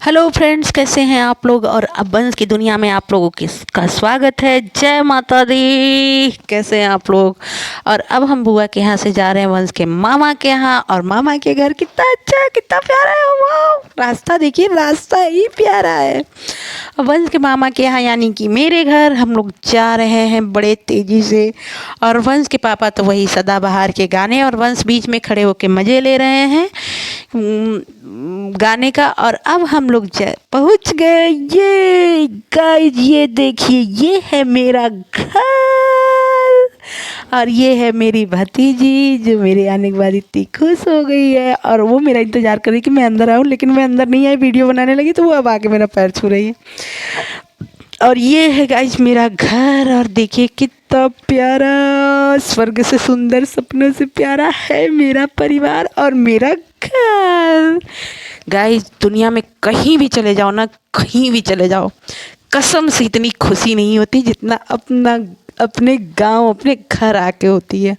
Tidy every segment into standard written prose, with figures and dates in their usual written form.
Hello friends, कैसे हैं आप लोग। और अब वंश की दुनिया में आप लोगों का स्वागत है। जय माता दी। कैसे हैं आप लोग। और अब हम बुआ के यहाँ से जा रहे हैं वंश के मामा के यहाँ। और मामा के घर कितना अच्छा है, कितना प्यारा है। वाह, रास्ता देखिए, रास्ता ही प्यारा है। वंश के मामा के यहाँ यानी कि मेरे घर हम लोग जा रहे हैं बड़े तेजी से। और वंश के पापा तो वही सदाबहार के गाने, और वंश बीच में खड़े होकर मज़े ले रहे हैं गाने का। और अब हम लोग पहुंच गए। ये गाइस, ये देखिए, ये है मेरा घर। और ये है मेरी भतीजी जो मेरे आने के बाद इतनी खुश हो गई है। और वो मेरा इंतज़ार कर रही कि मैं अंदर आऊँ, लेकिन मैं अंदर नहीं आई, वीडियो बनाने लगी, तो वो अब आके मेरा पैर छू रही है। और ये है गाइस मेरा घर। और देखिए कितना प्यारा, स्वर्ग से सुंदर, सपनों से प्यारा है मेरा परिवार और मेरा घर। गाइस, दुनिया में कहीं भी चले जाओ ना, कहीं भी चले जाओ, कसम से इतनी खुशी नहीं होती जितना अपने गांव, अपने घर आके होती है।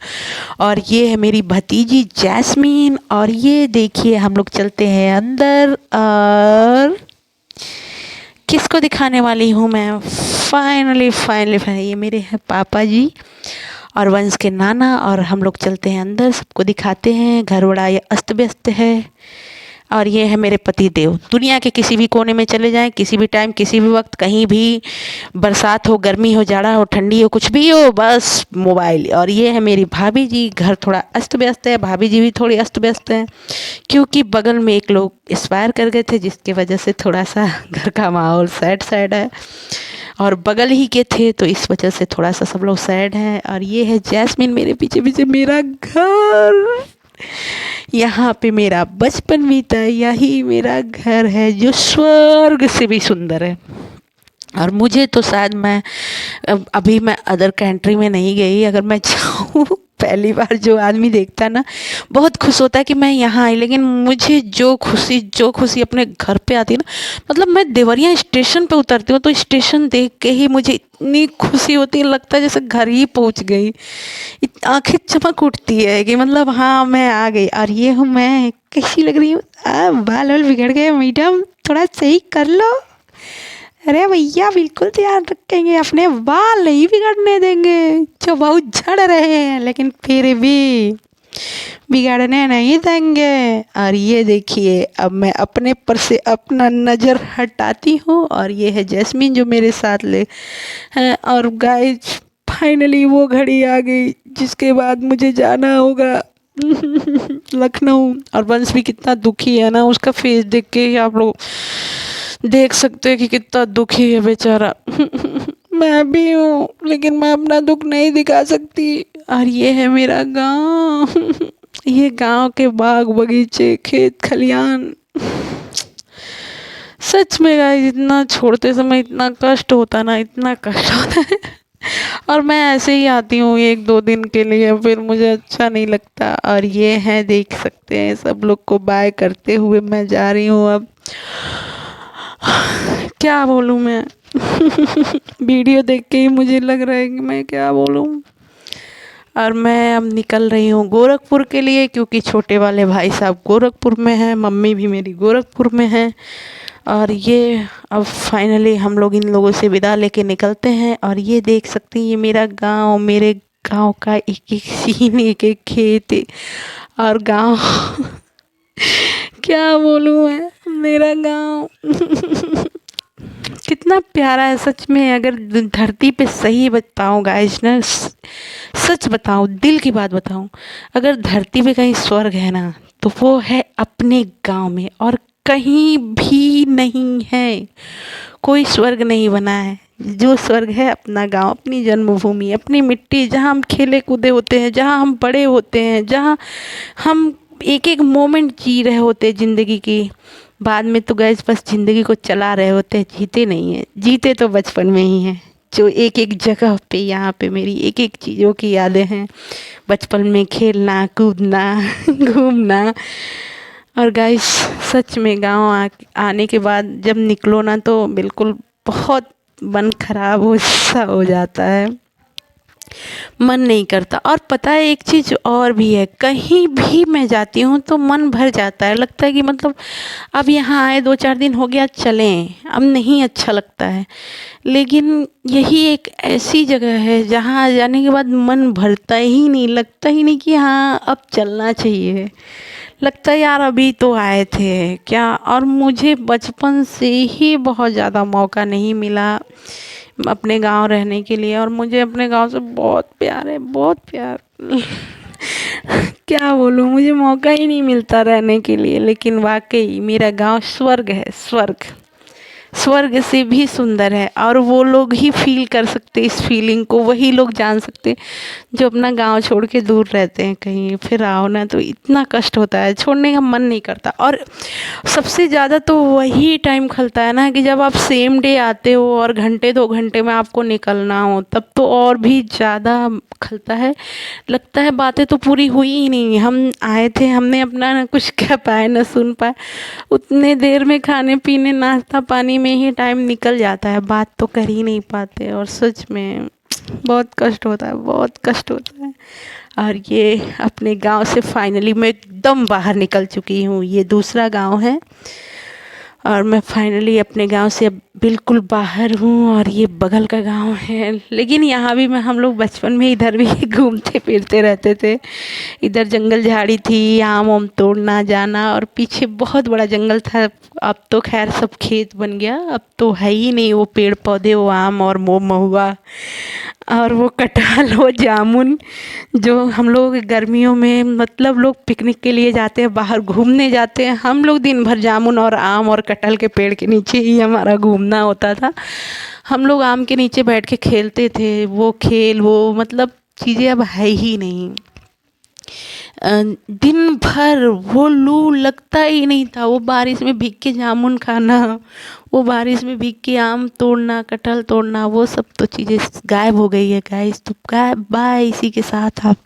और ये है मेरी भतीजी जैस्मीन। और ये देखिए, हम लोग चलते हैं अंदर। और किसको दिखाने वाली हूँ मैं, फाइनली ये मेरे हैं पापा जी और वंश के नाना। और हम लोग चलते हैं अंदर, सबको दिखाते हैं। घर बड़ा ये अस्त व्यस्त है। और ये है मेरे पति देव। दुनिया के किसी भी कोने में चले जाएं, किसी भी टाइम, किसी भी वक्त, कहीं भी, बरसात हो, गर्मी हो, जाड़ा हो, ठंडी हो, कुछ भी हो, बस मोबाइल। और ये है मेरी भाभी जी। घर थोड़ा अस्त व्यस्त है, भाभी जी भी थोड़ी अस्त व्यस्त हैं, क्योंकि बगल में एक लोग एक्सपायर कर गए थे, जिसकी वजह से थोड़ा सा घर का माहौल सैड है। और बगल ही के थे, तो इस वजह से थोड़ा सा सब लोग सैड हैं। और ये है जैस्मिन मेरे पीछे पीछे, मेरा घर। यहाँ पे मेरा बचपन बीता, यही मेरा घर है जो स्वर्ग से भी सुंदर है। और मुझे तो शायद अभी मैं अदर कंट्री में नहीं गई। अगर मैं जाऊँ, पहली बार जो आदमी देखता है ना, बहुत खुश होता है कि मैं यहाँ आई। लेकिन मुझे जो खुशी अपने घर पे आती है ना, मतलब मैं देवरिया स्टेशन पे उतरती हूँ तो स्टेशन देख के ही मुझे इतनी खुशी होती है, लगता है जैसे घर ही पहुँच गई। आंखें चमक उठती है कि मतलब हाँ, मैं आ गई। और ये हूँ मैं, कैसी लग रही हूँ। बाल वाल बिगड़ गए मैडम, थोड़ा सही कर लो। अरे भैया, बिल्कुल ध्यान रखेंगे, अपने बाल नहीं बिगड़ने देंगे, जो बहुत झड़ रहे हैं, लेकिन फिर भी बिगड़ने नहीं देंगे। और ये देखिए, अब मैं अपने पर से अपना नज़र हटाती हूँ। और ये है जैस्मीन जो मेरे साथ ले हैं। और गाइस, फाइनली वो घड़ी आ गई जिसके बाद मुझे जाना होगा लखनऊ। और वंश भी कितना दुखी है ना, उसका फेस देख के ही आप लोग देख सकते हैं कि कितना दुखी है बेचारा मैं भी हूँ, लेकिन मैं अपना दुख नहीं दिखा सकती। और ये है मेरा गांव ये गांव के बाग बगीचे, खेत खलियान। सच में गाइस, इतना छोड़ते समय इतना कष्ट होता ना, इतना कष्ट होता है और मैं ऐसे ही आती हूँ 1-2 दिन के लिए, फिर मुझे अच्छा नहीं लगता। और ये है, देख सकते हैं, सब लोग को बाय करते हुए मैं जा रही हूँ अब। क्या बोलूँ मैं वीडियो देख के ही मुझे लग रहा है कि मैं क्या बोलूँ। और मैं अब निकल रही हूँ गोरखपुर के लिए, क्योंकि छोटे वाले भाई साहब गोरखपुर में हैं, मम्मी भी मेरी गोरखपुर में है। और ये अब फाइनली हम लोग इन लोगों से विदा लेके निकलते हैं। और ये देख सकते हैं, ये मेरा गांव, मेरे गांव का एक एक सीन, एक एक खेत और गांव क्या बोलूँ मैं, मेरा गांव कितना प्यारा है सच में। अगर धरती पे सही बताऊँ गाइस ना, सच बताऊँ, दिल की बात बताऊँ, अगर धरती पे कहीं स्वर्ग है ना, तो वो है अपने गांव में, और कहीं भी नहीं है। कोई स्वर्ग नहीं बना है। जो स्वर्ग है अपना गांव, अपनी जन्मभूमि, अपनी मिट्टी, जहाँ हम खेले कूदे होते हैं, जहाँ हम बड़े होते हैं, जहाँ हम एक एक मोमेंट जी रहे होते हैं ज़िंदगी की। बाद में तो गैस बस ज़िंदगी को चला रहे होते हैं, जीते नहीं हैं। जीते तो बचपन में ही हैं, जो एक एक जगह पे, यहाँ पे मेरी एक एक चीज़ों की यादें हैं। बचपन में खेलना कूदना घूमना। और गाइस, सच में गांव आने के बाद जब निकलो ना, तो बिल्कुल बहुत मन खराब हो सा हो जाता है। मन नहीं करता। और पता है एक चीज़ और भी है, कहीं भी मैं जाती हूँ तो मन भर जाता है, लगता है कि मतलब अब यहाँ आए 2-4 दिन हो गया, चलें, अब नहीं अच्छा लगता है। लेकिन यही एक ऐसी जगह है जहाँ जाने के बाद मन भरता ही नहीं, लगता ही नहीं कि हाँ अब चलना चाहिए। लगता है यार अभी तो आए थे क्या। और मुझे बचपन से ही बहुत ज़्यादा मौका नहीं मिला अपने गांव रहने के लिए, और मुझे अपने गांव से बहुत प्यार है, बहुत प्यार। क्या बोलूँ, मुझे मौका ही नहीं मिलता रहने के लिए, लेकिन वाकई मेरा गांव स्वर्ग है, स्वर्ग, स्वर्ग से भी सुंदर है। और वो लोग ही फील कर सकते इस फीलिंग को, वही लोग जान सकते जो अपना गांव छोड़ के दूर रहते हैं कहीं। फिर आओ ना तो इतना कष्ट होता है, छोड़ने का मन नहीं करता। और सबसे ज़्यादा तो वही टाइम खलता है ना कि जब आप सेम डे आते हो और घंटे 2 घंटे में आपको निकलना हो, तब तो और भी ज़्यादा खलता है। लगता है बातें तो पूरी हुई ही नहीं, हम आए थे, हमने अपना ना कुछ कह पाए ना सुन पाए, उतने देर में खाने पीने नाश्ता पानी में ही टाइम निकल जाता है, बात तो कर ही नहीं पाते। और सच में बहुत कष्ट होता है, बहुत कष्ट होता है। और ये अपने गांव से फाइनली मैं एकदम बाहर निकल चुकी हूँ, ये दूसरा गांव है और मैं फाइनली अपने गांव से अब बिल्कुल बाहर हूँ, और ये बगल का गांव है। लेकिन यहाँ भी मैं, हम लोग बचपन में इधर भी घूमते फिरते रहते थे। इधर जंगल झाड़ी थी, आम वाम तोड़ना जाना, और पीछे बहुत बड़ा जंगल था। अब तो खैर सब खेत बन गया, अब तो है ही नहीं वो पेड़ पौधे, वो आम और महुआ और वो कटहल, वो जामुन, जो हम लोग गर्मियों में मतलब लोग पिकनिक के लिए जाते हैं, बाहर घूमने जाते हैं, हम लोग दिन भर जामुन और आम और कटहल के पेड़ के नीचे ही हमारा घूमना होता था। हम लोग आम के नीचे बैठ के खेलते थे, वो खेल, वो मतलब चीज़ें अब है ही नहीं। दिन भर वो लू लगता ही नहीं था, वो बारिश में भीग के जामुन खाना, वो बारिश में भीग के आम तोड़ना, कटहल तोड़ना, वो सब तो चीज़ें गायब हो गई है गाइस। तो गायब, बाय, इसी के साथ आप